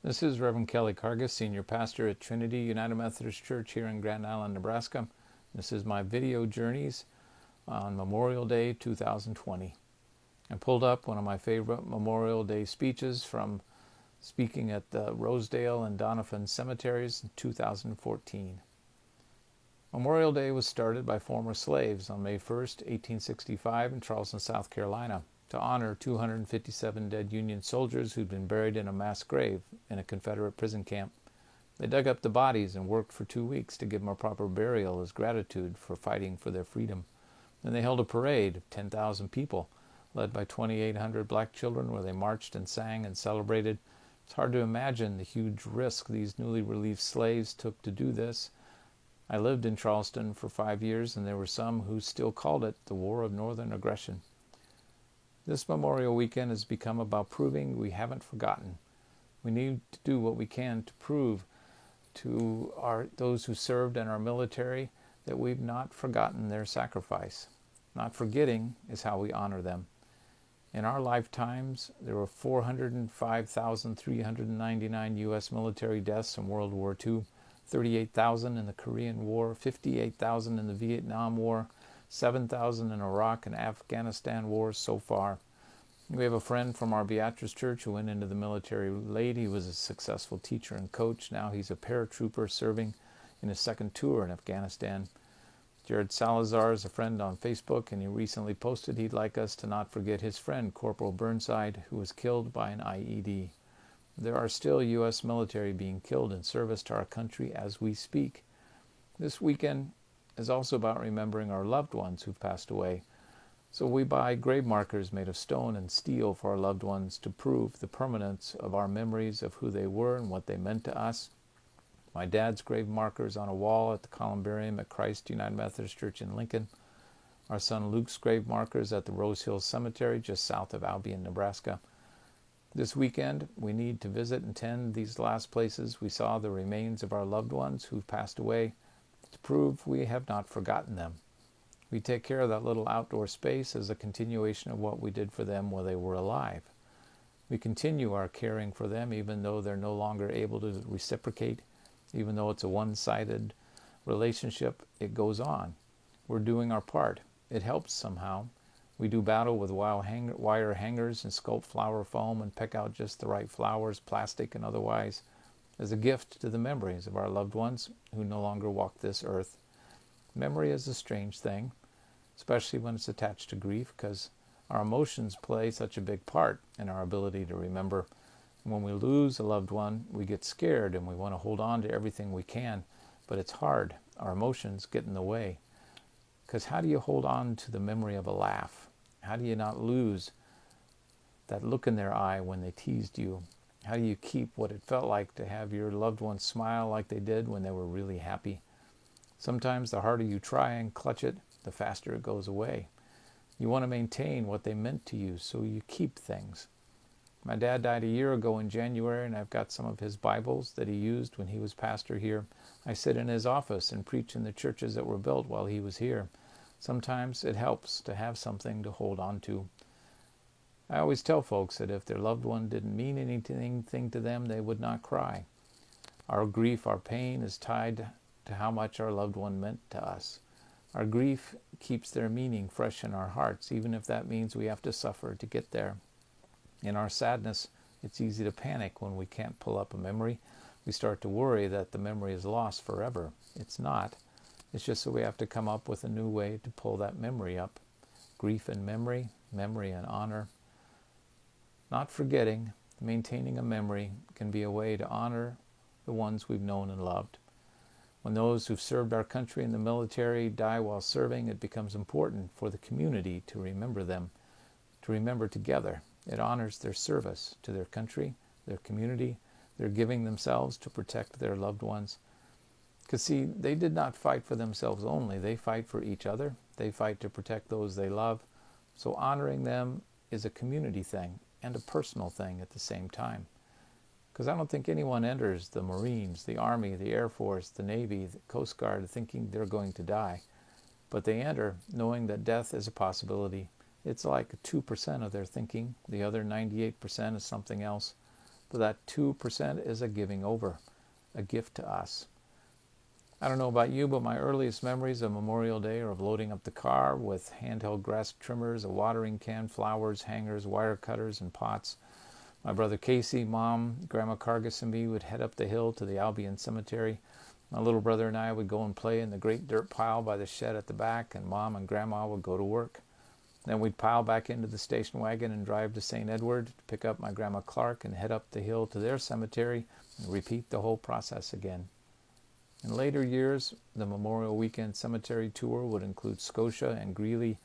This is Reverend Kelly Karges, Senior Pastor at Trinity United Methodist Church here in Grand Island, Nebraska. This is my video journeys on Memorial Day 2020. I pulled up one of my favorite Memorial Day speeches from speaking at the Rosedale and Doniphan Cemeteries in 2014. Memorial Day was started by former slaves on May 1st, 1865 in Charleston, South Carolina, to honor 257 dead Union soldiers who'd been buried in a mass grave in a Confederate prison camp. They dug up the bodies and worked for 2 weeks to give them a proper burial as gratitude for fighting for their freedom. Then they held a parade of 10,000 people, led by 2,800 black children, where they marched and sang and celebrated. It's hard to imagine the huge risk these newly relieved slaves took to do this. I lived in Charleston for 5 years, and there were some who still called it the War of Northern Aggression. This Memorial Weekend has become about proving we haven't forgotten. We need to do what we can to prove to those who served in our military that we've not forgotten their sacrifice. Not forgetting is how we honor them. In our lifetimes, there were 405,399 U.S. military deaths in World War II, 38,000 in the Korean War, 58,000 in the Vietnam War, 7,000 in Iraq and Afghanistan wars so far. We have a friend from our Beatrice Church who went into the military late. He was a successful teacher and coach. Now he's a paratrooper serving in his second tour in Afghanistan. Jared Salazar is a friend on Facebook, and he recently posted he'd like us to not forget his friend, Corporal Burnside, who was killed by an IED. There are still U.S. military being killed in service to our country as we speak. This weekend is also about remembering our loved ones who've passed away. So we buy grave markers made of stone and steel for our loved ones to prove the permanence of our memories of who they were and what they meant to us. My dad's grave marker is on a wall at the columbarium at Christ United Methodist Church in Lincoln. Our son Luke's grave marker is at the Rosedale Cemetery just south of Albion, Nebraska. This weekend, we need to visit and tend these last places we saw the remains of our loved ones who've passed away to prove we have not forgotten them. We take care of that little outdoor space as a continuation of what we did for them while they were alive. We continue our caring for them even though they're no longer able to reciprocate, even though it's a one-sided relationship. It goes on. We're doing our part. It helps somehow. We do battle with wire hangers and sculpt flower foam and pick out just the right flowers, plastic and otherwise, as a gift to the memories of our loved ones who no longer walk this earth. Memory is a strange thing, especially when it's attached to grief, because our emotions play such a big part in our ability to remember. And when we lose a loved one, we get scared and we want to hold on to everything we can, but it's hard. Our emotions get in the way. Because how do you hold on to the memory of a laugh? How do you not lose that look in their eye when they teased you? How do you keep what it felt like to have your loved one smile like they did when they were really happy? Sometimes the harder you try and clutch it, the faster it goes away. You want to maintain what they meant to you, so you keep things. My dad died a year ago in January, and I've got some of his Bibles that he used when he was pastor here. I sit in his office and preach in the churches that were built while he was here. Sometimes it helps to have something to hold on to. I always tell folks that if their loved one didn't mean anything to them, they would not cry. Our grief, our pain is tied to how much our loved one meant to us. Our grief keeps their meaning fresh in our hearts, even if that means we have to suffer to get there. In our sadness, it's easy to panic when we can't pull up a memory. We start to worry that the memory is lost forever. It's not. It's just that we have to come up with a new way to pull that memory up. Grief and memory, memory and honor. Not forgetting, maintaining a memory can be a way to honor the ones we've known and loved. When those who've served our country in the military die while serving, it becomes important for the community to remember them, to remember together. It honors their service to their country, their community, their giving themselves to protect their loved ones. Because see, they did not fight for themselves only. They fight for each other. They fight to protect those they love. So honoring them is a community thing and a personal thing at the same time. Because I don't think anyone enters the Marines, the Army, the Air Force, the Navy, the Coast Guard thinking they're going to die. But they enter knowing that death is a possibility. It's like 2% of their thinking. The other 98% is something else. So that 2% is a giving over, a gift to us. I don't know about you, but my earliest memories of Memorial Day are of loading up the car with handheld grass trimmers, a watering can, flowers, hangers, wire cutters, and pots. My brother Casey, Mom, Grandma Karges, and me would head up the hill to the Albion Cemetery. My little brother and I would go and play in the great dirt pile by the shed at the back, and Mom and Grandma would go to work. Then we'd pile back into the station wagon and drive to St. Edward to pick up my Grandma Clark and head up the hill to their cemetery and repeat the whole process again. In later years, the Memorial Weekend Cemetery tour would include Scotia and Greeley,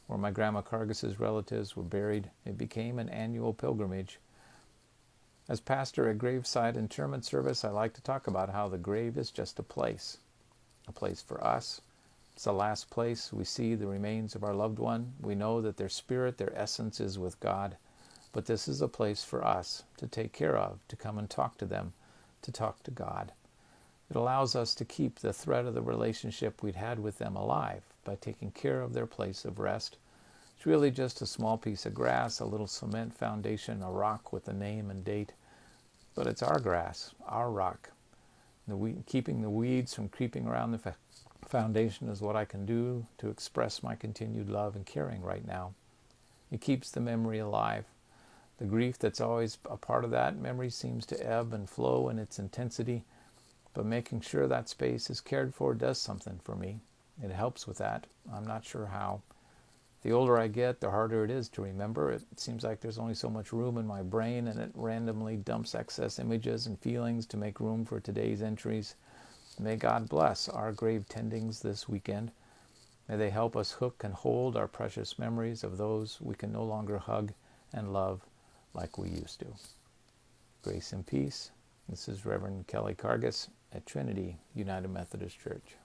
where my Grandma Karges' relatives were buried. It became an annual pilgrimage. As pastor at graveside interment service, I like to talk about how the grave is just a place for us. It's the last place we see the remains of our loved one. We know that their spirit, their essence is with God, but this is a place for us to take care of, to come and talk to them, to talk to God. It allows us to keep the thread of the relationship we'd had with them alive by taking care of their place of rest. It's really just a small piece of grass, a little cement foundation, a rock with a name and date. But it's our grass, our rock. Keeping the weeds from creeping around the foundation is what I can do to express my continued love and caring right now. It keeps the memory alive. The grief that's always a part of that memory seems to ebb and flow in its intensity, but making sure that space is cared for does something for me. It helps with that. I'm not sure how. The older I get, the harder it is to remember. It seems like there's only so much room in my brain, and it randomly dumps excess images and feelings to make room for today's entries. May God bless our grave tendings this weekend. May they help us hook and hold our precious memories of those we can no longer hug and love like we used to. Grace and peace. This is Reverend Kelly Karges at Trinity United Methodist Church.